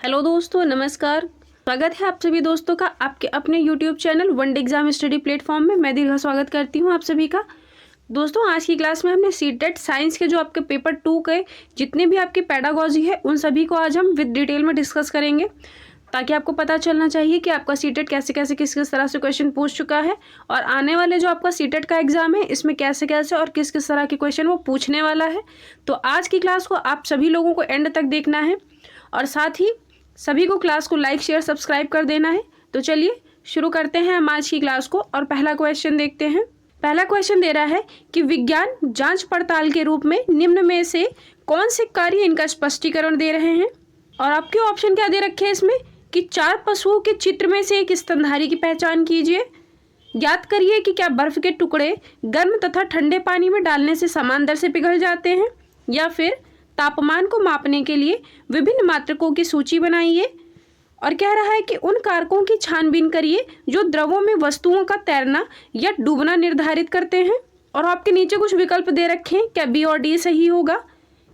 Hello दोस्तों, नमस्कार। स्वागत है आप सभी दोस्तों का आपके अपने YouTube channel one day exam study platform में। मैं दीर्घा स्वागत करती हूं आप सभी का। दोस्तों, आज की क्लास में हमने सीटेट साइंस के जो आपके पेपर 2 के जितने भी आपकी पेडागॉजी है उन सभी को आज हम विद डिटेल में डिस्कस करेंगे, ताकि आपको पता चलना चाहिए कि आपका सीटेट कैसे कैसे किस किस तरह से क्वेश्चन पूछ चुका है और आने वाले जो आपका सीटेट का एग्जाम है इसमें कैसे कैसे और किस किस तरह के क्वेश्चन वो पूछने वाला है। तो आज की क्लास को आप सभी लोगों को एंड तक देखना है और साथ ही सभी को क्लास को लाइक शेयर सब्सक्राइब कर देना है। तो चलिए शुरू करते हैं हम आज की क्लास को और पहला क्वेश्चन देखते हैं। पहला क्वेश्चन दे रहा है कि विज्ञान जांच पड़ताल के रूप में निम्न में से कौन से कार्य इनका स्पष्टीकरण दे रहे हैं। और आपके ऑप्शन क्या दे रखे हैं इसमें कि 4 पशुओं के चित्र में से एक स्तनधारी की पहचान कीजिए, ज्ञात करिए कि क्या बर्फ के टुकड़े गर्म तथा ठंडे पानी में डालने से समान दर से पिघल जाते हैं, या फिर तापमान को मापने के लिए विभिन्न मात्रकों की सूची बनाइए। और कह रहा है कि उन कारकों की छानबीन करिए जो द्रवों में वस्तुओं का तैरना या डूबना निर्धारित करते हैं। और आपके नीचे कुछ विकल्प दे रखे हैं, क्या बी और डी सही होगा,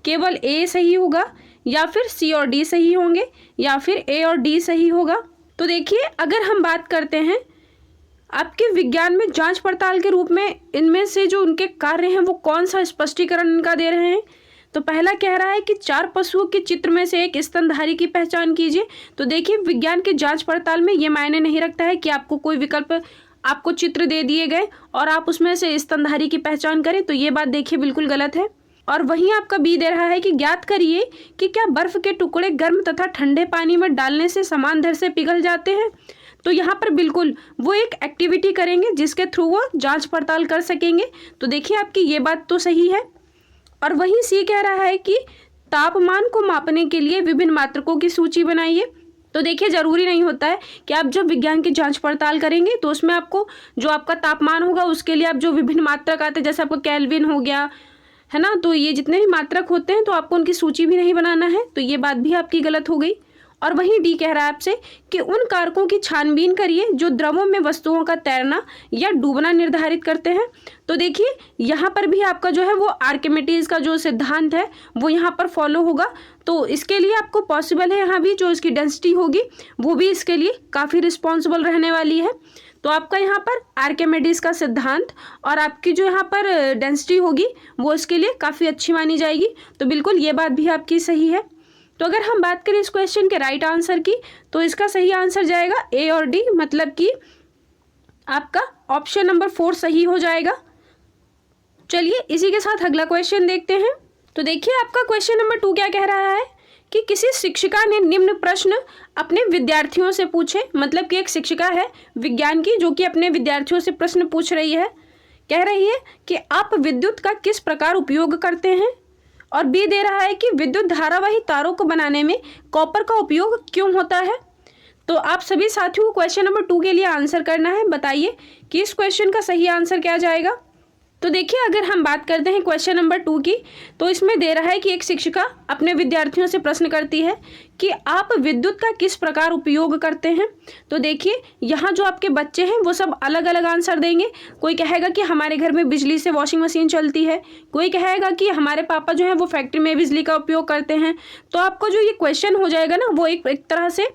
केवल ए सही होगा, या फिर सी और डी सही होंगे, या फिर ए और डी सही होगा। तो देखिए, अगर हम बात करते हैं आपके विज्ञान में जांच पड़ताल के रूप में इनमें से जो उनके कार्य हैं वो कौन सा स्पष्टीकरण इनका दे रहे हैं। तो पहला कह रहा है कि 4 पशुओं के चित्र में से एक स्तनधारी की पहचान कीजिए। तो देखिए, विज्ञान की जांच पड़ताल में ये मायने नहीं रखता है कि आपको कोई विकल्प आपको चित्र दे दिए गए और आप उसमें से स्तनधारी की पहचान करें, तो ये बात देखिए बिल्कुल गलत है। और वहीं आपका बी दे रहा है कि ज्ञात करिए कि क्या बर्फ के टुकड़े गर्म तथा ठंडे पानी में डालने से समान दर से पिघल जाते हैं। तो यहाँ पर बिल्कुल वो एक एक्टिविटी करेंगे जिसके थ्रू वो जांच पड़ताल कर सकेंगे। तो देखिए, आपकी ये बात तो सही है। और वहीं सी कह रहा है कि तापमान को मापने के लिए विभिन्न मात्रकों की सूची बनाइए। तो देखिए, ज़रूरी नहीं होता है कि आप जब विज्ञान की जांच पड़ताल करेंगे तो उसमें आपको जो आपका तापमान होगा उसके लिए आप जो विभिन्न मात्रक आते हैं, जैसे आपको केल्विन हो गया है ना, तो ये जितने भी मात्रक होते हैं तो आपको उनकी सूची भी नहीं बनाना है। तो ये बात भी आपकी गलत हो गई। और वहीं डी कह रहा है आपसे कि उन कारकों की छानबीन करिए जो द्रवों में वस्तुओं का तैरना या डूबना निर्धारित करते हैं। तो देखिए, यहाँ पर भी आपका जो है वो आर्किमिडीज का जो सिद्धांत है वो यहाँ पर फॉलो होगा। तो इसके लिए आपको पॉसिबल है, यहाँ भी जो इसकी डेंसिटी होगी वो भी इसके लिए काफ़ी रिस्पॉन्सिबल रहने वाली है। तो आपका यहाँ पर आर्किमिडीज का सिद्धांत और आपकी जो यहाँ पर डेंसिटी होगी वो इसके लिए काफ़ी अच्छी मानी जाएगी। तो बिल्कुल ये बात भी आपकी सही है। तो अगर हम बात करें इस क्वेश्चन के राइट आंसर की, तो इसका सही आंसर जाएगा ए और डी, मतलब कि आपका ऑप्शन नंबर 4 सही हो जाएगा। चलिए इसी के साथ अगला क्वेश्चन देखते हैं। तो देखिए, आपका क्वेश्चन नंबर 2 क्या कह रहा है कि किसी शिक्षिका ने निम्न प्रश्न अपने विद्यार्थियों से पूछे। मतलब कि एक शिक्षिका है विज्ञान की जो कि अपने विद्यार्थियों से प्रश्न पूछ रही है। कह रही है कि आप विद्युत का किस प्रकार उपयोग करते हैं। और बी दे रहा है कि विद्युत धारावाही तारों को बनाने में कॉपर का उपयोग क्यों होता है। तो आप सभी साथियों को क्वेश्चन नंबर 2 के लिए आंसर करना है। बताइए कि इस क्वेश्चन का सही आंसर क्या जाएगा। तो देखिए, अगर हम बात करते हैं क्वेश्चन नंबर 2 की, तो इसमें दे रहा है कि एक शिक्षिका अपने विद्यार्थियों से प्रश्न करती है कि आप विद्युत का किस प्रकार उपयोग करते हैं। तो देखिए, यहाँ जो आपके बच्चे हैं वो सब अलग अलग आंसर देंगे। कोई कहेगा कि हमारे घर में बिजली से वॉशिंग मशीन चलती है, कोई कहेगा कि हमारे पापा जो है वो फैक्ट्री में बिजली का उपयोग करते हैं। तो आपको जो ये क्वेश्चन हो जाएगा ना वो एक तरह से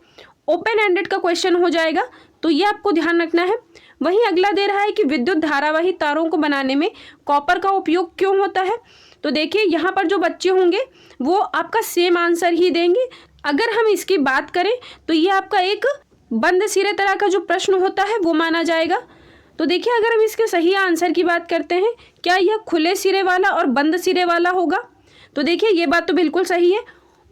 ओपन एंडेड का क्वेश्चन हो जाएगा। तो ये आपको ध्यान रखना है। वहीं अगला दे रहा है कि विद्युत धारावाही तारों को बनाने में कॉपर का उपयोग क्यों होता है। तो देखिए, यहाँ पर जो बच्चे होंगे वो आपका सेम आंसर ही देंगे। अगर हम इसकी बात करें तो ये आपका एक बंद सिरे तरह का जो प्रश्न होता है वो माना जाएगा। तो देखिए, अगर हम इसके सही आंसर की बात करते हैं, क्या यह खुले सिरे वाला और बंद सिरे वाला होगा। तो देखिए, ये बात तो बिल्कुल सही है।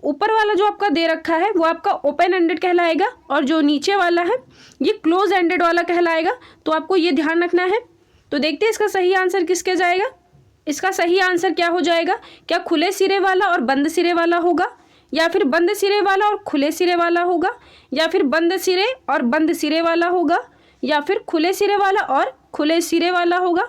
ऊपर वाला जो आपका दे रखा है वो आपका ओपन एंडेड कहलाएगा और जो नीचे वाला है ये क्लोज एंडेड वाला कहलाएगा। तो आपको ये ध्यान रखना है। तो देखते हैं इसका सही आंसर किसके जाएगा। इसका सही आंसर क्या हो जाएगा, क्या खुले सिरे वाला और बंद सिरे वाला होगा, या फिर बंद सिरे वाला और खुले सिरे वाला होगा, या फिर बंद सिरे और बंद सिरे वाला होगा, या फिर खुले सिरे वाला और खुले सिरे वाला होगा।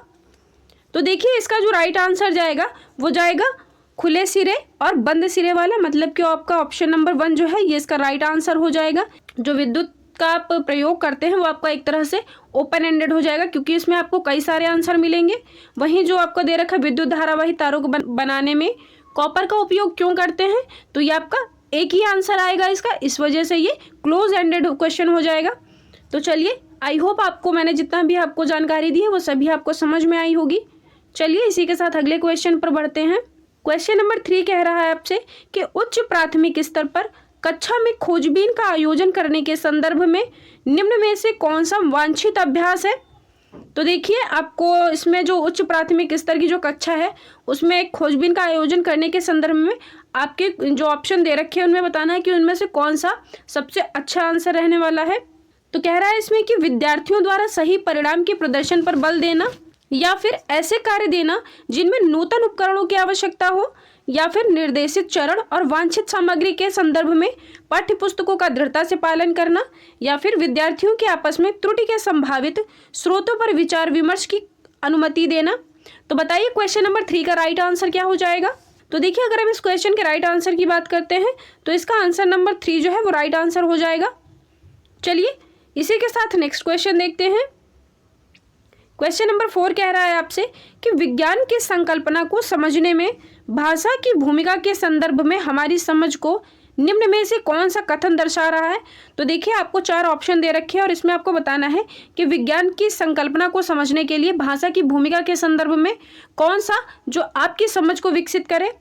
तो देखिए, इसका जो राइट आंसर जाएगा वो जाएगा खुले सिरे और बंद सिरे वाला, मतलब कि आपका ऑप्शन नंबर 1 जो है ये इसका राइट आंसर हो जाएगा। जो विद्युत का आप प्रयोग करते हैं वो आपका एक तरह से ओपन एंडेड हो जाएगा, क्योंकि इसमें आपको कई सारे आंसर मिलेंगे। वहीं जो आपका दे रखा है विद्युत धारावाही तारों को बनाने में कॉपर का उपयोग क्यों करते हैं, तो ये आपका एक ही आंसर आएगा इसका, इस वजह से ये क्लोज एंडेड क्वेश्चन हो जाएगा। तो चलिए, आई होप आपको मैंने जितना भी आपको जानकारी दी है वो सभी आपको समझ में आई होगी। चलिए इसी के साथ अगले क्वेश्चन पर बढ़ते हैं। क्वेश्चन नंबर 3 कह रहा है आपसे कि उच्च प्राथमिक स्तर पर कक्षा में खोजबीन का आयोजन करने के संदर्भ में निम्न में से कौन सा वांछित अभ्यास है। तो देखिए, आपको इसमें जो उच्च प्राथमिक स्तर की जो कक्षा है उसमें एक खोजबीन का आयोजन करने के संदर्भ में आपके जो ऑप्शन दे रखे हैं उनमें बताना है कि उनमें से कौन सा सबसे अच्छा आंसर रहने वाला है। तो कह रहा है इसमें कि विद्यार्थियों द्वारा सही परिणाम के प्रदर्शन पर बल देना, या फिर ऐसे कार्य देना जिनमें नूतन उपकरणों की आवश्यकता हो, या फिर निर्देशित चरण और वांछित सामग्री के संदर्भ में पाठ्य पुस्तकों का दृढ़ता से पालन करना, या फिर विद्यार्थियों के आपस में त्रुटि के संभावित स्रोतों पर विचार विमर्श की अनुमति देना। तो बताइए क्वेश्चन नंबर 3 का राइट आंसर क्या हो जाएगा। तो देखिए, अगर हम इस क्वेश्चन के राइट आंसर की बात करते हैं तो इसका आंसर नंबर 3 जो है वो राइट आंसर हो जाएगा। चलिए इसी के साथ नेक्स्ट क्वेश्चन देखते हैं। क्वेश्चन नंबर 4 कह रहा है आपसे कि विज्ञान की संकल्पना को समझने में भाषा की भूमिका के संदर्भ में हमारी समझ को निम्न में से कौन सा कथन दर्शा रहा है। तो देखिए, आपको 4 ऑप्शन दे रखे हैं और इसमें आपको बताना है कि विज्ञान की संकल्पना को समझने के लिए भाषा की भूमिका के संदर्भ में कौन सा जो आपकी समझ को विकसित करे।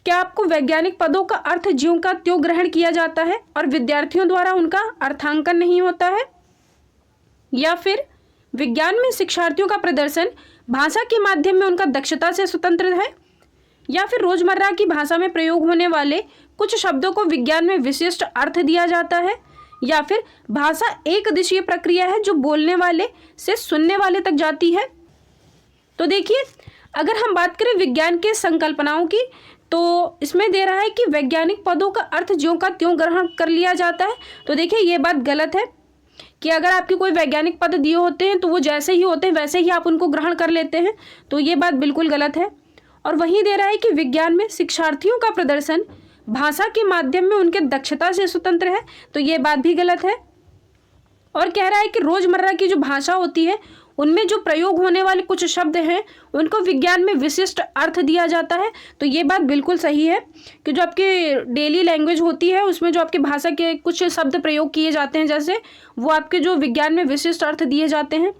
क्या आपको वैज्ञानिक पदों का अर्थ ज्यों का त्यों ग्रहण किया जाता है और विद्यार्थियों द्वारा उनका अर्थांकन नहीं होता है, या फिर विज्ञान में शिक्षार्थियों का प्रदर्शन भाषा के माध्यम में उनका दक्षता से स्वतंत्र है, या फिर रोजमर्रा की भाषा में प्रयोग होने वाले कुछ शब्दों को विज्ञान में विशिष्ट अर्थ दिया जाता है, या फिर भाषा एक दिशीय प्रक्रिया है जो बोलने वाले से सुनने वाले तक जाती है। तो देखिए, अगर हम बात करें विज्ञान के संकल्पनाओं की तो इसमें दे रहा है कि वैज्ञानिक पदों का अर्थ ज्यों का त्यों ग्रहण कर लिया जाता है। तो देखिए, ये बात गलत है कि अगर आपके कोई वैज्ञानिक पद दिए होते हैं तो वो जैसे ही होते हैं वैसे ही आप उनको ग्रहण कर लेते हैं, तो ये बात बिल्कुल गलत है। और वहीं दे रहा है कि विज्ञान में शिक्षार्थियों का प्रदर्शन भाषा के माध्यम में उनके दक्षता से स्वतंत्र है, तो ये बात भी गलत है। और कह रहा है कि रोजमर्रा की जो भाषा होती है उनमें जो प्रयोग होने वाले कुछ शब्द हैं उनको विज्ञान में विशिष्ट अर्थ दिया जाता है, तो ये बात बिल्कुल सही है कि जो आपकी डेली लैंग्वेज होती है उसमें जो आपकी भाषा के कुछ शब्द प्रयोग किए जाते हैं जैसे वो आपके जो विज्ञान में विशिष्ट अर्थ दिए जाते हैं,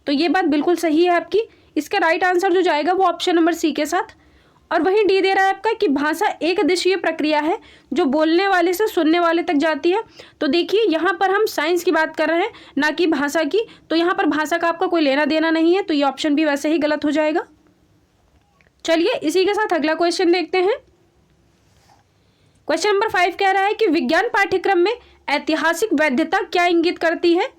तो ये बात बिल्कुल सही है आपकी। इसका राइट आंसर जो जाएगा वो ऑप्शन नंबर सी के साथ। और वहीं डी दे रहा है आपका कि भाषा एक दिशीय प्रक्रिया है जो बोलने वाले से सुनने वाले तक जाती है। तो देखिए, यहाँ पर हम साइंस की बात कर रहे हैं ना कि भाषा की, तो यहाँ पर भाषा का आपका कोई लेना देना नहीं है, तो ये ऑप्शन भी वैसे ही गलत हो जाएगा। चलिए इसी के साथ अगला क्वेश्चन देखते हैं। क्वेश्चन नंबर 5 कह रहा है कि विज्ञान पाठ्यक्रम में ऐतिहासिक वैधता क्या इंगित करती है।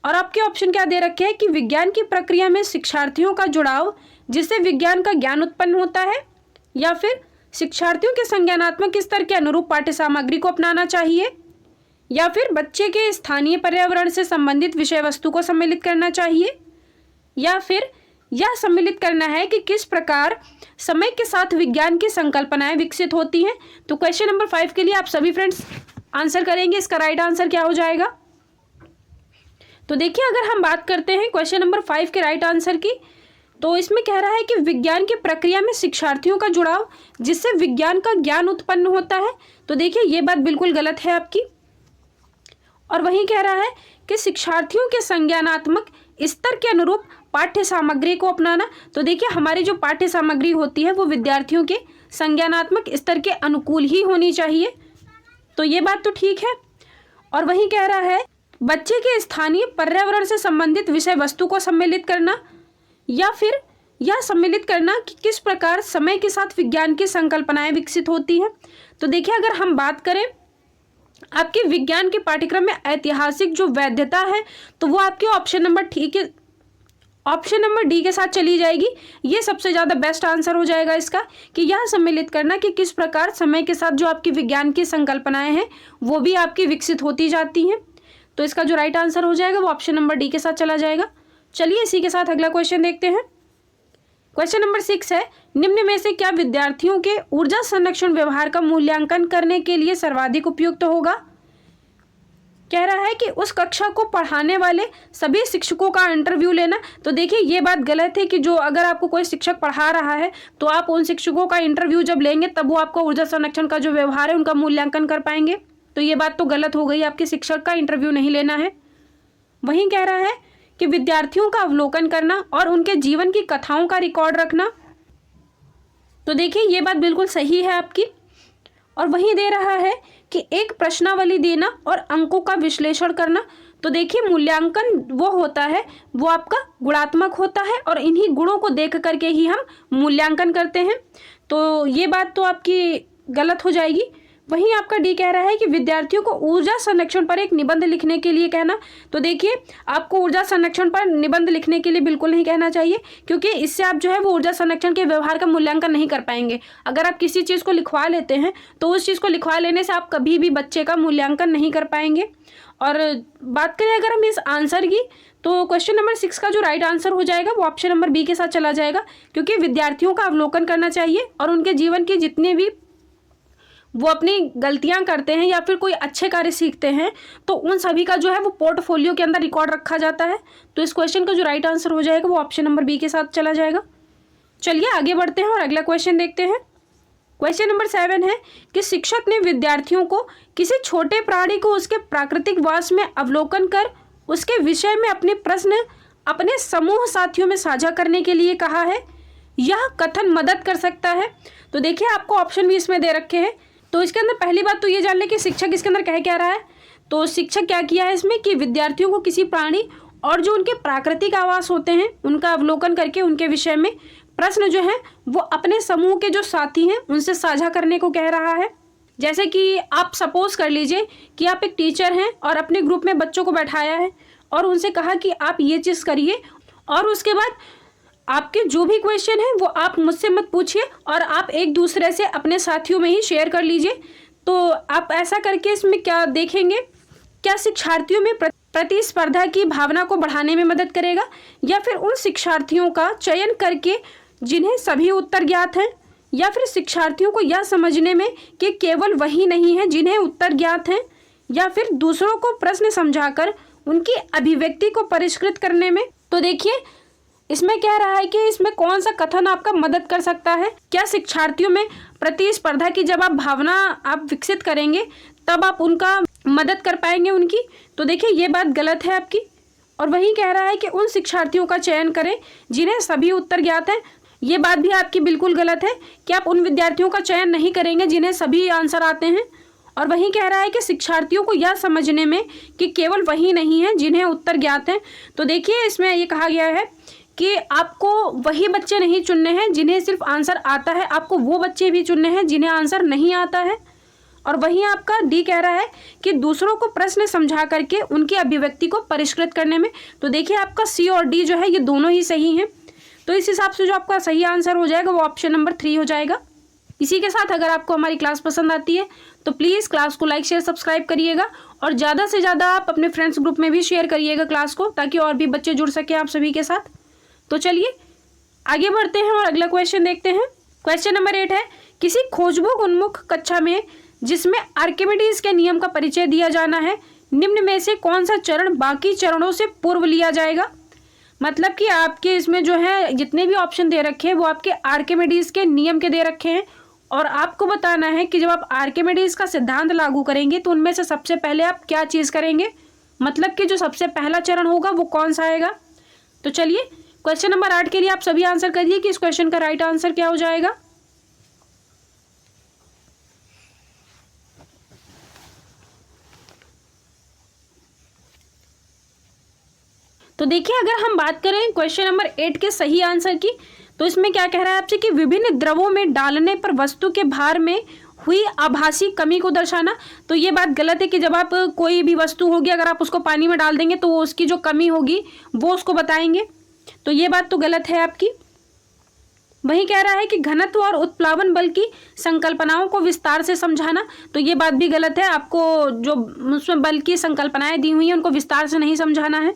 और आपके ऑप्शन क्या दे रखे हैं कि विज्ञान की प्रक्रिया में शिक्षार्थियों का जुड़ाव जिससे विज्ञान का ज्ञान उत्पन्न होता है, या फिर शिक्षार्थियों के संज्ञानात्मक स्तर के अनुरूप पाठ्य सामग्री को अपनाना चाहिए, या फिर बच्चे के स्थानीय पर्यावरण से संबंधित विषय वस्तु को सम्मिलित करना चाहिए, या फिर यह सम्मिलित करना है कि किस प्रकार समय के साथ विज्ञान की संकल्पनाएं विकसित होती हैं। तो क्वेश्चन नंबर 5 के लिए आप सभी फ्रेंड्स आंसर करेंगे, इसका राइट आंसर क्या हो जाएगा। तो देखिए, अगर हम बात करते हैं क्वेश्चन नंबर 5 के राइट आंसर की, तो इसमें कह रहा है कि विज्ञान की प्रक्रिया में शिक्षार्थियों का जुड़ाव जिससे विज्ञान का ज्ञान उत्पन्न होता है। तो देखिए, ये बात बिल्कुल गलत है आपकी। और वहीं कह रहा है कि शिक्षार्थियों के संज्ञानात्मक स्तर के अनुरूप पाठ्य सामग्री को अपनाना। तो देखिए, हमारी जो पाठ्य सामग्री होती है वो विद्यार्थियों के संज्ञानात्मक स्तर के अनुकूल ही होनी चाहिए, तो ये बात तो ठीक है। और वहीं कह रहा है बच्चे के स्थानीय पर्यावरण से संबंधित विषय वस्तु को सम्मिलित करना, या फिर यह सम्मिलित करना कि किस प्रकार समय के साथ विज्ञान की संकल्पनाएं विकसित होती हैं। तो देखिए, अगर हम बात करें आपके विज्ञान के पाठ्यक्रम में ऐतिहासिक जो वैधता है तो वो आपके ऑप्शन नंबर डी के साथ चली जाएगी। ये सबसे ज़्यादा बेस्ट आंसर हो जाएगा इसका, कि यह सम्मिलित करना कि किस प्रकार समय के साथ जो आपकी विज्ञान की संकल्पनाएं हैं वो भी आपकी विकसित होती जाती हैं। तो इसका जो राइट आंसर हो जाएगा वो ऑप्शन नंबर डी के साथ चला जाएगा। चलिए इसी के साथ अगला क्वेश्चन देखते हैं। क्वेश्चन नंबर 6 है, निम्न में से क्या विद्यार्थियों के ऊर्जा संरक्षण व्यवहार का मूल्यांकन करने के लिए सर्वाधिक उपयुक्त होगा। कह रहा है कि उस कक्षा को पढ़ाने वाले सभी शिक्षकों का इंटरव्यू लेना। तो देखिए ये बात गलत है कि जो अगर आपको कोई शिक्षक पढ़ा रहा है तो आप उन शिक्षकों का इंटरव्यू जब लेंगे तब वो आपको ऊर्जा संरक्षण का जो व्यवहार है उनका मूल्यांकन कर पाएंगे। तो ये बात तो गलत हो गई, आपके शिक्षक का इंटरव्यू नहीं लेना है। वहीं कह रहा है कि विद्यार्थियों का अवलोकन करना और उनके जीवन की कथाओं का रिकॉर्ड रखना। तो देखिए ये बात बिल्कुल सही है आपकी। और वहीं दे रहा है कि एक प्रश्नावली देना और अंकों का विश्लेषण करना। तो देखिए मूल्यांकन वो होता है, वो आपका गुणात्मक होता है और इन्हीं गुणों को देख करके ही हम मूल्यांकन करते हैं। तो ये बात तो आपकी गलत हो जाएगी। वहीं आपका डी कह रहा है कि विद्यार्थियों को ऊर्जा संरक्षण पर एक निबंध लिखने के लिए कहना। तो देखिए आपको ऊर्जा संरक्षण पर निबंध लिखने के लिए बिल्कुल नहीं कहना चाहिए, क्योंकि इससे आप जो है वो ऊर्जा संरक्षण के व्यवहार का मूल्यांकन नहीं कर पाएंगे। अगर आप किसी चीज़ को लिखवा लेते हैं तो उस चीज़ को लिखवा लेने से आप कभी भी बच्चे का मूल्यांकन नहीं कर पाएंगे। और बात करें अगर हम इस आंसर की, तो क्वेश्चन नंबर 6 का जो राइट आंसर हो जाएगा वो ऑप्शन नंबर बी के साथ चला जाएगा, क्योंकि विद्यार्थियों का अवलोकन करना चाहिए और उनके जीवन की जितने भी वो अपनी गलतियां करते हैं या फिर कोई अच्छे कार्य सीखते हैं तो उन सभी का जो है वो पोर्टफोलियो के अंदर रिकॉर्ड रखा जाता है। तो इस क्वेश्चन का जो राइट आंसर हो जाएगा वो ऑप्शन नंबर बी के साथ चला जाएगा। चलिए आगे बढ़ते हैं और अगला क्वेश्चन देखते हैं। क्वेश्चन नंबर 7 है कि शिक्षक ने विद्यार्थियों को किसी छोटे प्राणी को उसके प्राकृतिक वास में अवलोकन कर उसके विषय में अपने प्रश्न अपने समूह साथियों में साझा करने के लिए कहा है। यह कथन मदद कर सकता है। तो देखिए आपको ऑप्शन भी इसमें दे रखे हैं। तो इसके अंदर पहली बात तो ये जान ले कि शिक्षक इसके अंदर कह क्या रहा है। तो शिक्षक क्या किया है इसमें कि विद्यार्थियों को किसी प्राणी और जो उनके प्राकृतिक आवास होते हैं उनका अवलोकन करके उनके विषय में प्रश्न जो है वो अपने समूह के जो साथी हैं उनसे साझा करने को कह रहा है। जैसे कि आप सपोज कर लीजिए कि आप एक टीचर हैं और अपने ग्रुप में बच्चों को बैठाया है और उनसे कहा कि आप ये चीज़ करिए और उसके बाद आपके जो भी क्वेश्चन है वो आप मुझसे मत पूछिए और आप एक दूसरे से अपने साथियों में ही शेयर कर लीजिए। तो आप ऐसा करके इसमें क्या देखेंगे, क्या शिक्षार्थियों में प्रतिस्पर्धा की भावना को बढ़ाने में मदद करेगा या फिर उन शिक्षार्थियों का चयन करके जिन्हें सभी उत्तर ज्ञात हैं, या फिर शिक्षार्थियों को यह समझने में कि केवल वही नहीं है जिन्हें उत्तर ज्ञात हैं, या फिर दूसरों को प्रश्न समझाकर उनकी अभिव्यक्ति को परिष्कृत करने में। तो देखिए इसमें कह रहा है कि इसमें कौन सा कथन आपका मदद कर सकता है। क्या शिक्षार्थियों में प्रतिस्पर्धा की जब आप भावना आप विकसित करेंगे तब आप उनका मदद कर पाएंगे उनकी। तो देखिए ये बात गलत है आपकी। और वही कह रहा है कि उन शिक्षार्थियों का चयन करें जिन्हें सभी उत्तर ज्ञात हैं। ये बात भी आपकी बिल्कुल गलत है कि आप उन विद्यार्थियों का चयन नहीं करेंगे जिन्हें सभी आंसर आते हैं। और वही कह रहा है कि शिक्षार्थियों को यह समझने में कि केवल वही नहीं है जिन्हें उत्तर ज्ञात हैं। तो देखिए इसमें ये कहा गया है कि आपको वही बच्चे नहीं चुनने हैं जिन्हें सिर्फ आंसर आता है, आपको वो बच्चे भी चुनने हैं जिन्हें आंसर नहीं आता है। और वहीं आपका डी कह रहा है कि दूसरों को प्रश्न समझा करके उनकी अभिव्यक्ति को परिष्कृत करने में। तो देखिए आपका सी और डी जो है ये दोनों ही सही हैं। तो इस हिसाब से जो आपका सही आंसर हो जाएगा वो ऑप्शन नंबर 3 हो जाएगा। इसी के साथ अगर आपको हमारी क्लास पसंद आती है तो प्लीज़ क्लास को लाइक शेयर सब्सक्राइब करिएगा और ज़्यादा से ज़्यादा आप अपने फ्रेंड्स ग्रुप में भी शेयर करिएगा क्लास को, ताकि और भी बच्चे जुड़ सकें आप सभी के साथ। तो चलिए आगे बढ़ते हैं और अगला क्वेश्चन देखते हैं। क्वेश्चन नंबर 8 है किसी खोजबुक उन्मुख कक्षा में जिसमें आर्किमिडीज के नियम का परिचय दिया जाना है, निम्न में से कौन सा चरण बाकी चरणों से पूर्व लिया जाएगा। मतलब कि आपके इसमें जो है जितने भी ऑप्शन दे रखे हैं वो आपके आर्किमिडीज के नियम के दे रखे हैं और आपको बताना है कि जब आप आर्किमिडीज का सिद्धांत लागू करेंगे तो उनमें से सबसे पहले आप क्या चीज़ करेंगे, मतलब कि जो सबसे पहला चरण होगा वो कौन सा आएगा। तो चलिए क्वेश्चन नंबर 8 के लिए आप सभी आंसर करिए कि इस क्वेश्चन का राइट आंसर क्या हो जाएगा। तो देखिए अगर हम बात करें क्वेश्चन नंबर 8 के सही आंसर की, तो इसमें क्या कह रहा है आपसे कि विभिन्न द्रवों में डालने पर वस्तु के भार में हुई आभासी कमी को दर्शाना। तो ये बात गलत है कि जब आप कोई भी वस्तु होगी अगर आप उसको पानी में डाल देंगे तो वो उसकी जो कमी होगी वो उसको बताएंगे। तो ये बात तो गलत है आपकी। वही कह रहा है कि घनत्व और उत्प्लावन बल की संकल्पनाओं को विस्तार से समझाना। तो ये बात भी गलत है, आपको जो उसमें बल की संकल्पनाएं दी हुई हैं उनको विस्तार से नहीं समझाना है।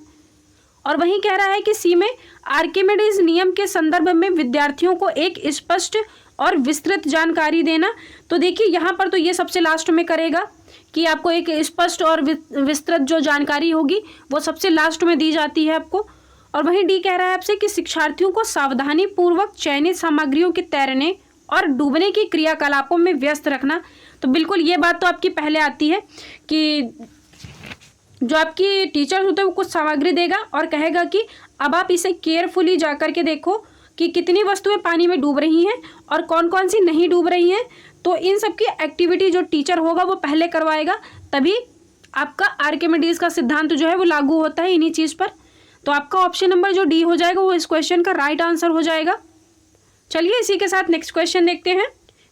और वही कह रहा है कि सी में आर्किमिडीज नियम के संदर्भ में विद्यार्थियों को एक स्पष्ट और विस्तृत जानकारी देना। तो देखिए यहाँ पर तो ये सबसे लास्ट में करेगा कि आपको एक स्पष्ट और विस्तृत जो जानकारी होगी वो सबसे लास्ट में दी जाती है आपको। और वहीं डी कह रहा है आपसे कि शिक्षार्थियों को सावधानी पूर्वक चयनित सामग्रियों के तैरने और डूबने की क्रियाकलापों में व्यस्त रखना। तो बिल्कुल ये बात तो आपकी पहले आती है कि जो आपकी टीचर होते हैं वो कुछ सामग्री देगा और कहेगा कि अब आप इसे केयरफुली जा कर के देखो कि कितनी वस्तुएं पानी में डूब रही हैं और कौन कौन सी नहीं डूब रही हैं। तो इन सब की एक्टिविटी जो टीचर होगा वो पहले करवाएगा, तभी आपका आर्किमिडीज का सिद्धांत जो है वो लागू होता है इन्हीं चीज़ पर। तो आपका ऑप्शन नंबर जो डी हो जाएगा वो इस क्वेश्चन का राइट आंसर हो जाएगा। चलिए इसी के साथ नेक्स्ट क्वेश्चन देखते हैं।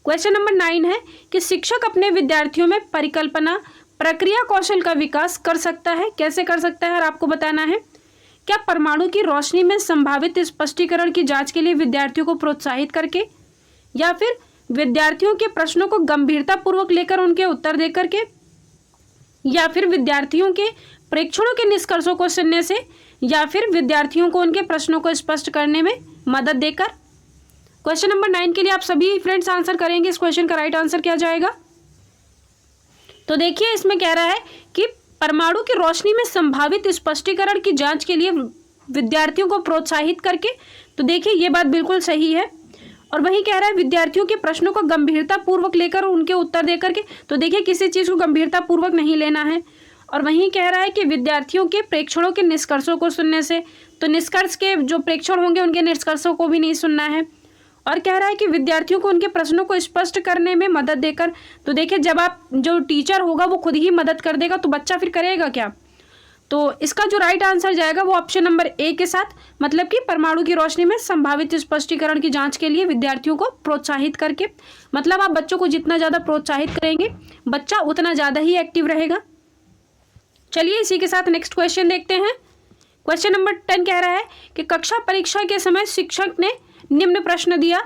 क्वेश्चन नंबर 9 है कि शिक्षक अपने विद्यार्थियों में परिकल्पना प्रक्रिया कौशल का विकास कर सकता है। कैसे कर सकता है और आपको बताना है। क्या परमाणु की रोशनी में संभावित स्पष्टीकरण की जांच के लिए विद्यार्थियों को प्रोत्साहित करके, या फिर विद्यार्थियों के प्रश्नों को गंभीरतापूर्वक लेकर उनके उत्तर दे करके, या फिर विद्यार्थियों के प्रेक्षणों के निष्कर्षों को सुनने से, या फिर विद्यार्थियों को उनके प्रश्नों को स्पष्ट करने में मदद देकर। क्वेश्चन नंबर 9 के लिए आप सभी फ्रेंड्स आंसर करेंगे। इस क्वेश्चन का राइट आंसर क्या जाएगा? तो देखिए इसमें कह रहा है कि परमाणु की रोशनी में संभावित स्पष्टीकरण की जांच के लिए विद्यार्थियों को प्रोत्साहित करके। तो देखिए ये बात बिल्कुल सही है। और वही कह रहा है विद्यार्थियों के प्रश्नों को गंभीरतापूर्वक लेकर उनके उत्तर दे करके। तो देखिए किसी चीज़ को गंभीरतापूर्वक नहीं लेना है। और वहीं कह रहा है कि विद्यार्थियों के प्रेक्षणों के निष्कर्षों को सुनने से, तो निष्कर्ष के जो प्रेक्षण होंगे उनके निष्कर्षों को भी नहीं सुनना है। और कह रहा है कि विद्यार्थियों को उनके प्रश्नों को स्पष्ट करने में मदद देकर। तो देखिए जब आप जो टीचर होगा वो खुद ही मदद कर देगा तो बच्चा फिर करेगा क्या? तो इसका जो राइट आंसर जाएगा वो ऑप्शन नंबर ए के साथ, मतलब कि परमाणु की रोशनी में संभावित स्पष्टीकरण की जांच के लिए विद्यार्थियों को प्रोत्साहित करके। मतलब आप बच्चों को जितना ज़्यादा प्रोत्साहित करेंगे बच्चा उतना ज़्यादा ही एक्टिव रहेगा। चलिए इसी के साथ नेक्स्ट क्वेश्चन देखते हैं। क्वेश्चन नंबर 10 कह रहा है कि कक्षा परीक्षा के समय शिक्षक ने निम्न प्रश्न दिया।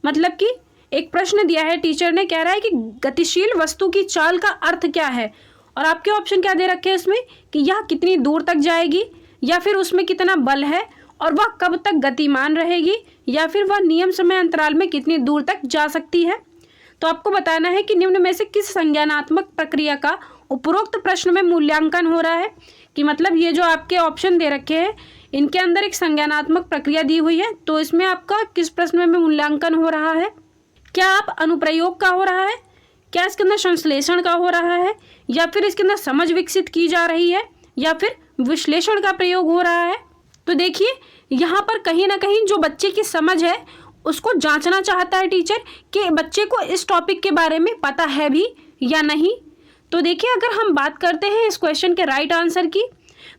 मतलब कि एक प्रश्न दिया है टीचर ने, कह रहा है कि गतिशील वस्तु की चाल का अर्थ क्या है। और आपके ऑप्शन क्या दे रखे हैं इसमें कि यह कितनी दूर तक जाएगी, या फिर उसमें कितना बल है, और वह कब तक गतिमान रहेगी, या फिर वह नियम समय अंतराल में कितनी दूर तक जा सकती है। तो आपको बताना है कि निम्न में से किस संज्ञानात्मक प्रक्रिया का उपरोक्त प्रश्न में मूल्यांकन हो रहा है। कि मतलब ये जो आपके ऑप्शन दे रखे हैं इनके अंदर एक संज्ञानात्मक प्रक्रिया दी हुई है, तो इसमें आपका किस प्रश्न में मूल्यांकन हो रहा है। क्या आप अनुप्रयोग का हो रहा है, क्या इसके अंदर संश्लेषण का हो रहा है, या फिर इसके अंदर समझ विकसित की जा रही है, या फिर विश्लेषण का प्रयोग हो रहा है। तो देखिए यहाँ पर कहीं ना कहीं जो बच्चे की समझ है उसको जांचना चाहता है टीचर कि बच्चे को इस टॉपिक के बारे में पता है भी या नहीं। तो देखिए अगर हम बात करते हैं इस क्वेश्चन के राइट आंसर की,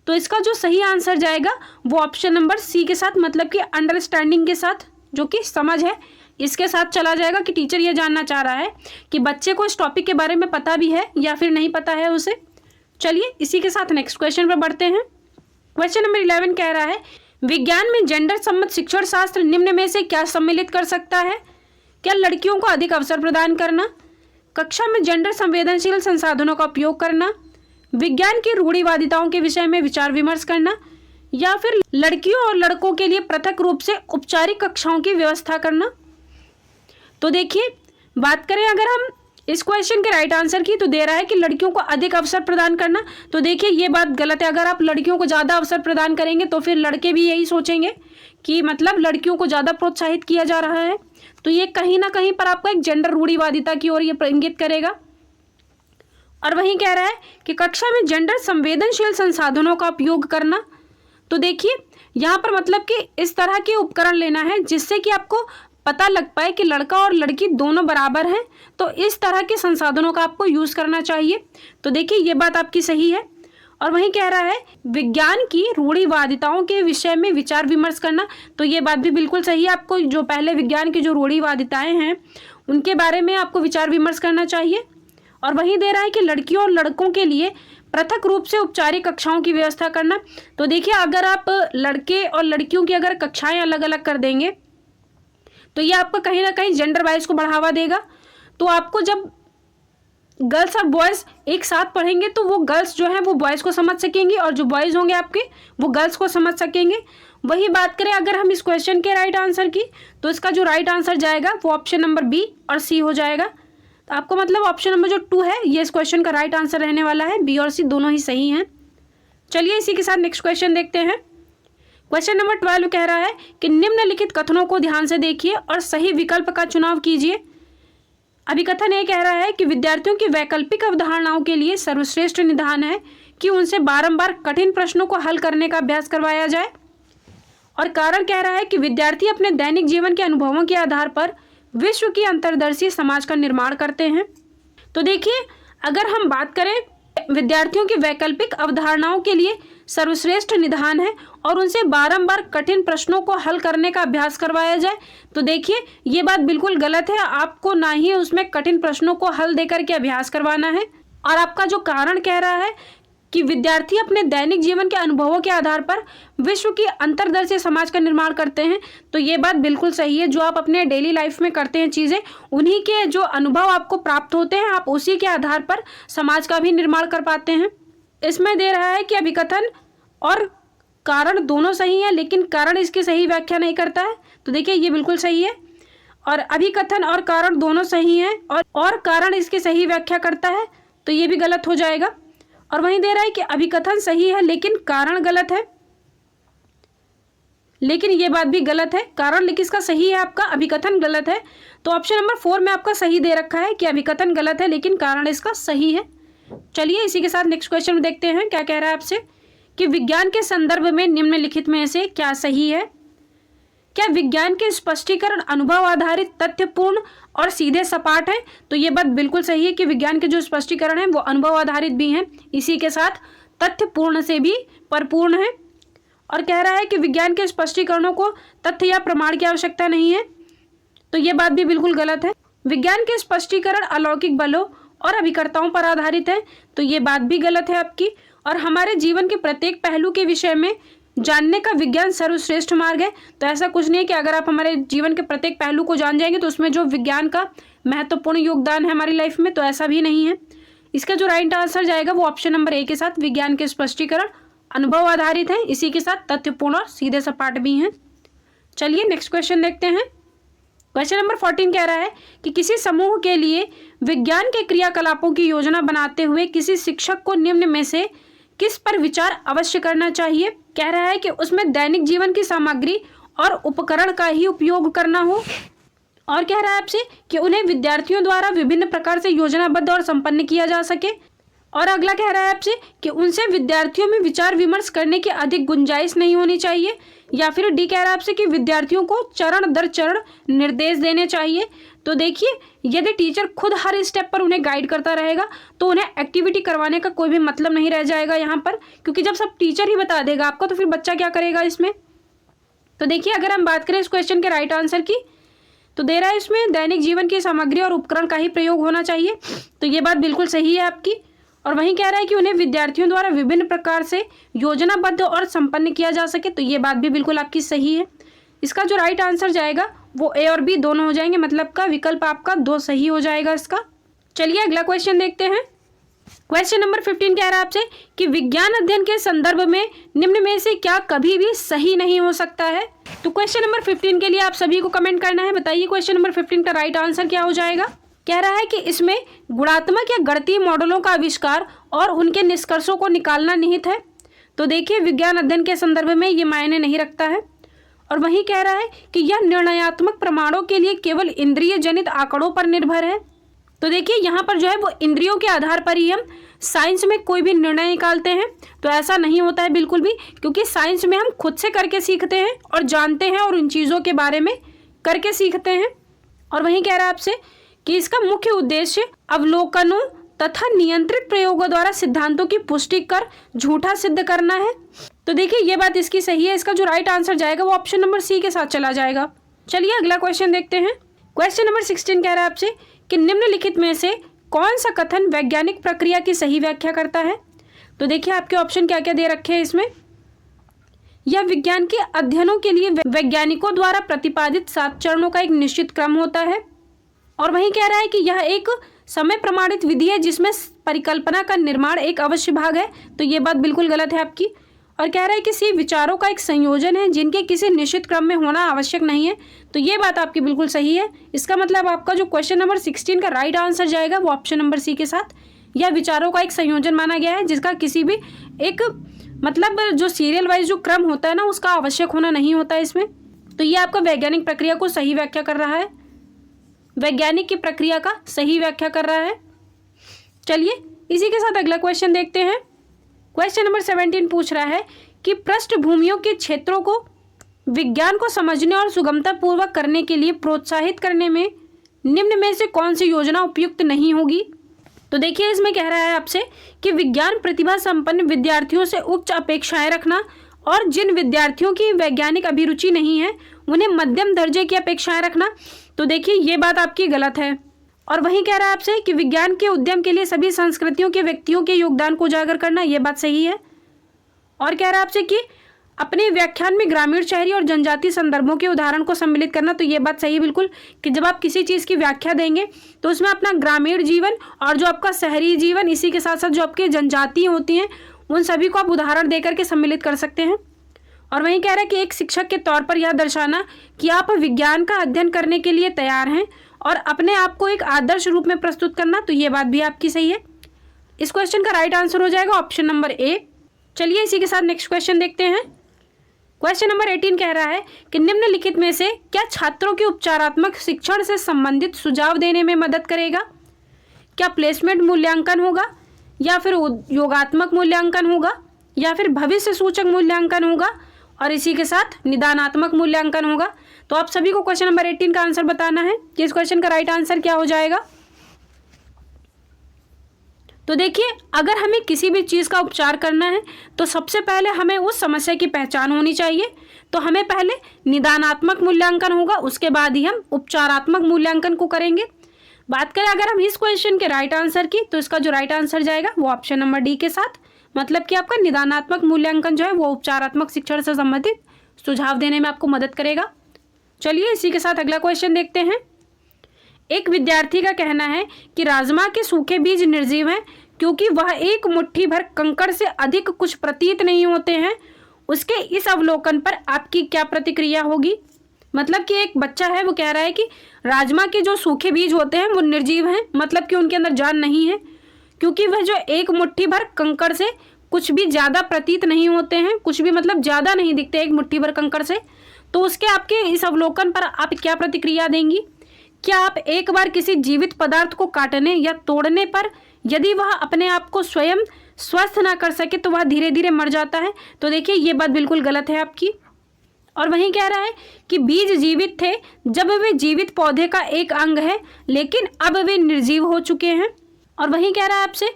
तो इसका जो सही आंसर जाएगा वो ऑप्शन नंबर सी के साथ, मतलब कि अंडरस्टैंडिंग के साथ, जो कि समझ है, इसके साथ चला जाएगा। कि टीचर ये जानना चाह रहा है कि बच्चे को इस टॉपिक के बारे में पता भी है या फिर नहीं पता है उसे। चलिए इसी के साथ नेक्स्ट क्वेश्चन पर बढ़ते हैं। क्वेश्चन नंबर 11 कह रहा है विज्ञान में जेंडर सम्मत शिक्षण शास्त्र निम्न में से क्या सम्मिलित कर सकता है। क्या लड़कियों को अधिक अवसर प्रदान करना, कक्षा में जेंडर संवेदनशील संसाधनों का उपयोग करना, विज्ञान की रूढ़िवादिताओं के विषय में विचार विमर्श करना, या फिर लड़कियों और लड़कों के लिए पृथक रूप से औपचारिक कक्षाओं की व्यवस्था करना। तो देखिए बात करें अगर हम इस क्वेश्चन के राइट आंसर की, तो दे रहा है कि लड़कियों को अधिक अवसर प्रदान करना। तो देखिए ये बात गलत है। अगर आप लड़कियों को ज़्यादा अवसर प्रदान करेंगे तो फिर लड़के भी यही सोचेंगे कि मतलब लड़कियों को ज़्यादा प्रोत्साहित किया जा रहा है। तो ये कहीं ना कहीं पर आपको एक जेंडर रूढ़िवादिता की ओर ये इंगित करेगा। और वहीं कह रहा है कि कक्षा में जेंडर संवेदनशील संसाधनों का उपयोग करना। तो देखिए यहाँ पर मतलब कि इस तरह के उपकरण लेना है जिससे कि आपको पता लग पाए कि लड़का और लड़की दोनों बराबर हैं। तो इस तरह के संसाधनों का आपको यूज़ करना चाहिए। तो देखिए ये बात आपकी सही है। और वहीं कह रहा है विज्ञान की रूढ़िवादिताओं के विषय में विचार विमर्श करना। तो ये बात भी बिल्कुल सही है। आपको जो पहले विज्ञान की जो रूढ़िवादिताएं हैं उनके बारे में आपको विचार विमर्श करना चाहिए। और वहीं दे रहा है कि लड़कियों और लड़कों के लिए पृथक रूप से औपचारिक कक्षाओं की व्यवस्था करना। तो देखिए अगर आप लड़के और लड़कियों की अगर कक्षाएं अलग अलग कर देंगे तो ये आपको कहीं ना कहीं जेंडर वाइज को बढ़ावा देगा। तो आपको जब गर्ल्स और बॉयज़ एक साथ पढ़ेंगे तो वो गर्ल्स जो है वो बॉयज़ को समझ सकेंगी और जो बॉयज़ होंगे आपके वो गर्ल्स को समझ सकेंगे। वही बात करें अगर हम इस क्वेश्चन के राइट आंसर की, तो इसका जो राइट आंसर जाएगा वो ऑप्शन नंबर बी और सी हो जाएगा। तो आपको मतलब ऑप्शन नंबर जो 2 है ये इस क्वेश्चन का राइट आंसर रहने वाला है। बी और सी दोनों ही सही हैं। चलिए इसी के साथ नेक्स्ट क्वेश्चन देखते हैं। क्वेश्चन नंबर 12 कह रहा है कि निम्नलिखित कथनों को ध्यान से देखिए और सही विकल्प का चुनाव कीजिए। अभिकथन ये कह रहा है कि विद्यार्थियों की वैकल्पिक अवधारणाओं के लिए सर्वश्रेष्ठ निदान है कि उनसे बारंबार कठिन प्रश्नों को हल करने का अभ्यास करवाया जाए। और कारण कह रहा है कि विद्यार्थी अपने दैनिक जीवन के अनुभवों के आधार पर विश्व की अंतर्दर्शी समाज का निर्माण करते हैं। तो देखिए, अगर हम बात करें विद्यार्थियों की वैकल्पिक अवधारणाओं के लिए सर्वश्रेष्ठ निदान है और उनसे बारंबार कठिन प्रश्नों को हल करने का अभ्यास करवाया जाए, तो देखिए ये बात बिल्कुल गलत है। आपको ना ही उसमें कठिन प्रश्नों को हल देकर के अभ्यास करवाना है। और आपका जो कारण कह रहा है कि विद्यार्थी अपने दैनिक जीवन के अनुभवों के आधार पर विश्व की अंतर्दर्शी समाज का निर्माण करते हैं, तो ये बात बिल्कुल सही है। जो आप अपने डेली लाइफ में करते हैं चीज़ें, उन्हीं के जो अनुभव आपको प्राप्त होते हैं, आप उसी के आधार पर समाज का भी निर्माण कर पाते हैं। इसमें दे रहा है कि अभिकथन और कारण दोनों सही हैं, लेकिन कारण इसकी सही व्याख्या नहीं करता है। तो देखिए ये बिल्कुल सही है। और अभिकथन और कारण दोनों सही हैं और कारण इसकी सही व्याख्या करता है, तो ये भी गलत हो जाएगा। और वहीं दे रहा है कि अभिकथन सही है लेकिन कारण गलत है, लेकिन ये बात भी गलत है। कारण लेकिन इसका सही है, आपका अभिकथन गलत है। तो ऑप्शन नंबर 4 में आपका सही दे रखा है कि अभिकथन गलत है लेकिन कारण इसका सही है। चलिए इसी के साथ नेक्स्ट क्वेश्चन देखते हैं। क्या कह रहा है आपसे कि विज्ञान के संदर्भ में निम्नलिखित में से क्या सही है? क्या विज्ञान के स्पष्टीकरण अनुभव आधारित, तथ्यपूर्ण और सीधे सपाट है? तो ये बात बिल्कुल सही है कि विज्ञान के जो स्पष्टीकरण है वो अनुभव आधारित भी हैं, इसी के साथ तथ्यपूर्ण से भी परिपूर्ण है। और कह रहा है कि विज्ञान के स्पष्टीकरणों को तथ्य या प्रमाण की आवश्यकता नहीं है, तो ये बात भी बिल्कुल गलत है। विज्ञान के स्पष्टीकरण अलौकिक बलों और अभिकर्ताओं पर आधारित है, तो ये बात भी गलत है आपकी। और हमारे जीवन के प्रत्येक पहलू के विषय में जानने का विज्ञान सर्वश्रेष्ठ मार्ग है। तो ऐसा कुछ नहीं है कि अगर आप हमारे जीवन के प्रत्येक पहलू को जान जाएंगे तो उसमें जो विज्ञान का महत्वपूर्ण योगदान है हमारी लाइफ में, तो ऐसा भी नहीं है। इसका जो राइट आंसर जाएगा वो ऑप्शन नंबर ए के साथ विज्ञान के स्पष्टीकरण अनुभव आधारित है, इसी के साथ तथ्यपूर्ण और सीधे सपाट भी हैं। चलिए नेक्स्ट क्वेश्चन देखते हैं। क्वेश्चन नंबर 14 कह रहा है कि किसी समूह के लिए विज्ञान के क्रियाकलापों की योजना बनाते हुए किसी शिक्षक को निम्न में से किस पर विचार अवश्य करना चाहिए? कह रहा है कि उसमें दैनिक जीवन की सामग्री और उपकरण का ही उपयोग करना हो। और कह रहा है आपसे कि उन्हें विद्यार्थियों द्वारा विभिन्न प्रकार से योजनाबद्ध और संपन्न किया जा सके। और अगला कह रहा है आपसे कि उनसे विद्यार्थियों में विचार विमर्श करने की अधिक गुंजाइश नहीं होनी चाहिए। या फिर डी कह रहा है आपसे कि विद्यार्थियों को चरण दर चरण निर्देश देने चाहिए। तो देखिए, यदि टीचर खुद हर स्टेप पर उन्हें गाइड करता रहेगा तो उन्हें एक्टिविटी करवाने का कोई भी मतलब नहीं रह जाएगा यहाँ पर, क्योंकि जब सब टीचर ही बता देगा आपको तो फिर बच्चा क्या करेगा इसमें। तो देखिए, अगर हम बात करें इस क्वेश्चन के राइट आंसर की, तो दे रहा है इसमें दैनिक जीवन की सामग्री और उपकरण का ही प्रयोग होना चाहिए, तो ये बात बिल्कुल सही है आपकी। और वहीं कह रहा है कि उन्हें विद्यार्थियों द्वारा विभिन्न प्रकार से योजनाबद्ध और संपन्न किया जा सके, तो ये बात भी बिल्कुल आपकी सही है। इसका जो राइट आंसर जाएगा वो ए और बी दोनों हो जाएंगे, मतलब का विकल्प आपका 2 सही हो जाएगा इसका। चलिए अगला क्वेश्चन देखते हैं। क्वेश्चन नंबर 15 कह रहा है आपसे कि विज्ञान अध्ययन के संदर्भ में निम्न में से क्या कभी भी सही नहीं हो सकता है? तो क्वेश्चन नंबर 15 के लिए आप सभी को कमेंट करना है। बताइए क्वेश्चन नंबर 15 का राइट आंसर क्या हो जाएगा। कह रहा है कि इसमें गुणात्मक या गणितीय मॉडलों का आविष्कार और उनके निष्कर्षों को निकालना निहित है। तो देखिए, विज्ञान अध्ययन के संदर्भ में ये मायने नहीं रखता है। और वहीं कह रहा है कि यह निर्णयात्मक प्रमाणों के लिए केवल इंद्रिय जनित आंकड़ों पर निर्भर है। तो देखिए, यहाँ पर जो है वो इंद्रियों के आधार पर ही हम साइंस में कोई भी निर्णय निकालते हैं, तो ऐसा नहीं होता है बिल्कुल भी, क्योंकि साइंस में हम खुद से करके सीखते हैं और जानते हैं और उन चीज़ों के बारे में करके सीखते हैं। और वहीं कह रहा है आपसे कि इसका मुख्य उद्देश्य अवलोकनों तथा नियंत्रित प्रयोगों द्वारा सिद्धांतों की पुष्टि कर झूठा सिद्ध करना है। तो देखिए, ये बात इसकी सही है। इसका जो राइट आंसर जाएगा वो ऑप्शन नंबर सी के साथ चला जाएगा। चलिए अगला क्वेश्चन देखते हैं। क्वेश्चन नंबर 16 कह रहा है आपसे कि निम्नलिखित में से कौन सा कथन वैज्ञानिक प्रक्रिया की सही व्याख्या करता है? तो देखिए, आपके ऑप्शन क्या क्या दे रखे हैं इसमें। यह विज्ञान के अध्ययनों के लिए वैज्ञानिकों द्वारा प्रतिपादित 7 चरणों का एक निश्चित क्रम होता है। और वहीं कह रहा है कि यह एक समय प्रमाणित विधि है जिसमें परिकल्पना का निर्माण एक अवश्य भाग है, तो ये बात बिल्कुल गलत है आपकी। और कह रहा है किसी विचारों का एक संयोजन है जिनके किसी निश्चित क्रम में होना आवश्यक नहीं है। तो ये बात आपकी बिल्कुल सही है। इसका मतलब आपका जो क्वेश्चन नंबर 16 का राइट आंसर जाएगा वो ऑप्शन नंबर सी के साथ। यह विचारों का एक संयोजन माना गया है जिसका किसी भी एक मतलब जो सीरियल वाइज जो क्रम होता है ना उसका आवश्यक होना नहीं होता है इसमें। तो ये आपका वैज्ञानिक प्रक्रिया को सही व्याख्या कर रहा है, वैज्ञानिक की प्रक्रिया का सही व्याख्या कर रहा है। चलिए इसी के साथ अगला क्वेश्चन देखते हैं। क्वेश्चन नंबर 17 पूछ रहा है कि पृष्ठभूमियों के क्षेत्रों को विज्ञान को समझने और सुगमता पूर्वक करने के लिए प्रोत्साहित करने में निम्न में से कौन सी योजना उपयुक्त नहीं होगी। तो देखिए इसमें कह रहा है आपसे कि विज्ञान प्रतिभा संपन्न विद्यार्थियों से उच्च अपेक्षाएं रखना और जिन विद्यार्थियों की वैज्ञानिक अभिरुचि नहीं है उन्हें मध्यम दर्जे की अपेक्षाएं रखना। तो देखिए ये बात आपकी गलत है। और वहीं कह रहा है आपसे कि विज्ञान के उद्यम के लिए सभी संस्कृतियों के व्यक्तियों के योगदान को उजागर करना, ये बात सही है। और कह रहा है आपसे कि अपने व्याख्यान में ग्रामीण, शहरी और जनजातीय संदर्भों के उदाहरण को सम्मिलित करना। तो ये बात सही है बिल्कुल कि जब आप किसी चीज़ की व्याख्या देंगे तो उसमें अपना ग्रामीण जीवन और जो आपका शहरी जीवन, इसी के साथ साथ जो आपकी जनजातीय होती हैं उन सभी को आप उदाहरण दे करके सम्मिलित कर सकते हैं। और वहीं कह रहा है कि एक शिक्षक के तौर पर यह दर्शाना कि आप विज्ञान का अध्ययन करने के लिए तैयार हैं और अपने आप को एक आदर्श रूप में प्रस्तुत करना। तो ये बात भी आपकी सही है। इस क्वेश्चन का राइट आंसर हो जाएगा ऑप्शन नंबर ए। चलिए इसी के साथ नेक्स्ट क्वेश्चन देखते हैं। क्वेश्चन नंबर 18 कह रहा है कि निम्नलिखित में से क्या छात्रों के उपचारात्मक शिक्षण से संबंधित सुझाव देने में मदद करेगा। क्या प्लेसमेंट मूल्यांकन होगा, या फिर योगात्मक मूल्यांकन होगा, या फिर भविष्य सूचक मूल्यांकन होगा, और इसी के साथ निदानात्मक मूल्यांकन होगा। तो आप सभी को क्वेश्चन नंबर 18 का आंसर बताना है कि इस क्वेश्चन का राइट आंसर क्या हो जाएगा। तो देखिए अगर हमें किसी भी चीज़ का उपचार करना है तो सबसे पहले हमें उस समस्या की पहचान होनी चाहिए। तो हमें पहले निदानात्मक मूल्यांकन होगा, उसके बाद ही हम उपचारात्मक मूल्यांकन को करेंगे। बात करें अगर हम इस क्वेश्चन के राइट आंसर की, तो इसका जो राइट आंसर जाएगा वो ऑप्शन नंबर डी के साथ। मतलब कि आपका निदानात्मक मूल्यांकन जो है वो उपचारात्मक शिक्षण से संबंधित सुझाव देने में आपको मदद करेगा। चलिए इसी के साथ अगला क्वेश्चन देखते हैं। एक विद्यार्थी का कहना है कि राजमा के सूखे बीज निर्जीव हैं क्योंकि वह एक मुट्ठी भर कंकड़ से अधिक कुछ प्रतीत नहीं होते हैं। उसके इस अवलोकन पर आपकी क्या प्रतिक्रिया होगी। मतलब कि एक बच्चा है वो कह रहा है कि राजमा के जो सूखे बीज होते हैं वो निर्जीव हैं, मतलब कि उनके अंदर जान नहीं है, क्योंकि वह जो एक मुट्ठी भर कंकड़ से कुछ भी ज़्यादा प्रतीत नहीं होते हैं, कुछ भी मतलब ज़्यादा नहीं दिखते एक मुट्ठी भर कंकड़ से। तो उसके आपके इस अवलोकन पर आप क्या प्रतिक्रिया देंगी। क्या आप एक बार किसी जीवित पदार्थ को काटने या तोड़ने पर यदि वह अपने आप को स्वयं स्वस्थ ना कर सके तो वह धीरे धीरे मर जाता है। तो देखिए ये बात बिल्कुल गलत है आपकी। और वहीं कह रहा है कि बीज जीवित थे जब वे जीवित पौधे का एक अंग है, लेकिन अब वे निर्जीव हो चुके हैं। और वहीं कह रहा है आपसे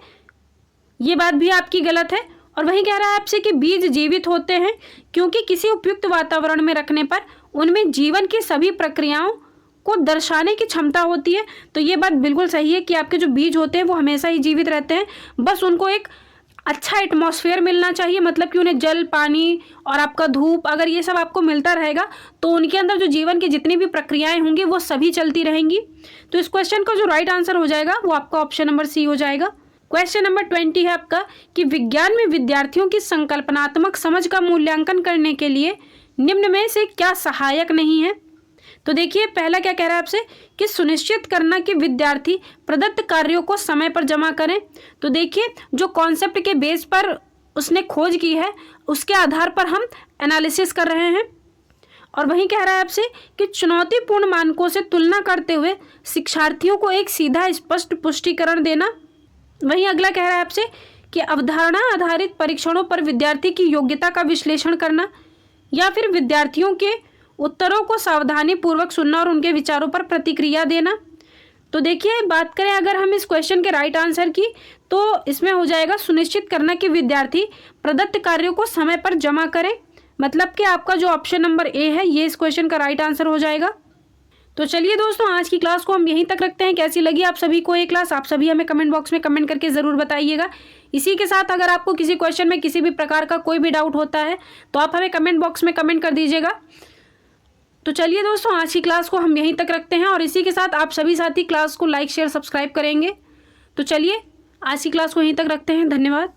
ये बात भी आपकी गलत है। और वहीं कह रहा है आपसे कि बीज जीवित होते हैं क्योंकि किसी उपयुक्त वातावरण में रखने पर उनमें जीवन की सभी प्रक्रियाओं को दर्शाने की क्षमता होती है। तो ये बात बिल्कुल सही है कि आपके जो बीज होते हैं वो हमेशा ही जीवित रहते हैं, बस उनको एक अच्छा एटमॉस्फेयर मिलना चाहिए। मतलब कि उन्हें जल, पानी और आपका धूप, अगर ये सब आपको मिलता रहेगा तो उनके अंदर जो जीवन की जितनी भी प्रक्रियाएं होंगी वो सभी चलती रहेंगी। तो इस क्वेश्चन का जो राइट आंसर हो जाएगा वो आपका ऑप्शन नंबर सी हो जाएगा। क्वेश्चन नंबर 20 है आपका कि विज्ञान में विद्यार्थियों की संकल्पनात्मक समझ का मूल्यांकन करने के लिए निम्न में से क्या सहायक नहीं है। तो देखिए पहला क्या कह रहा है आपसे कि सुनिश्चित करना कि विद्यार्थी प्रदत्त कार्यों को समय पर जमा करें। तो देखिए जो कॉन्सेप्ट के बेस पर उसने खोज की है उसके आधार पर हम एनालिसिस कर रहे हैं। और वहीं कह रहा है आपसे कि चुनौतीपूर्ण मानकों से तुलना करते हुए शिक्षार्थियों को एक सीधा स्पष्ट पुष्टिकरण देना। वहीं अगला कह रहा है आपसे कि अवधारणा आधारित परीक्षणों पर विद्यार्थी की योग्यता का विश्लेषण करना, या फिर विद्यार्थियों के उत्तरों को सावधानी पूर्वक सुनना और उनके विचारों पर प्रतिक्रिया देना। तो देखिए बात करें अगर हम इस क्वेश्चन के राइट आंसर की, तो इसमें हो जाएगा सुनिश्चित करना कि विद्यार्थी प्रदत्त कार्यों को समय पर जमा करें। मतलब कि आपका जो ऑप्शन नंबर ए है ये इस क्वेश्चन का राइट आंसर हो जाएगा। तो चलिए दोस्तों आज की क्लास को हम यहीं तक रखते हैं। कैसी लगी आप सभी को ये क्लास, आप सभी हमें कमेंट बॉक्स में कमेंट करके ज़रूर बताइएगा। इसी के साथ अगर आपको किसी क्वेश्चन में किसी भी प्रकार का कोई भी डाउट होता है तो आप हमें कमेंट बॉक्स में कमेंट कर दीजिएगा। तो चलिए दोस्तों आज की क्लास को हम यहीं तक रखते हैं और इसी के साथ आप सभी साथी क्लास को लाइक, शेयर, सब्सक्राइब करेंगे। तो चलिए आज की क्लास को यहीं तक रखते हैं। धन्यवाद।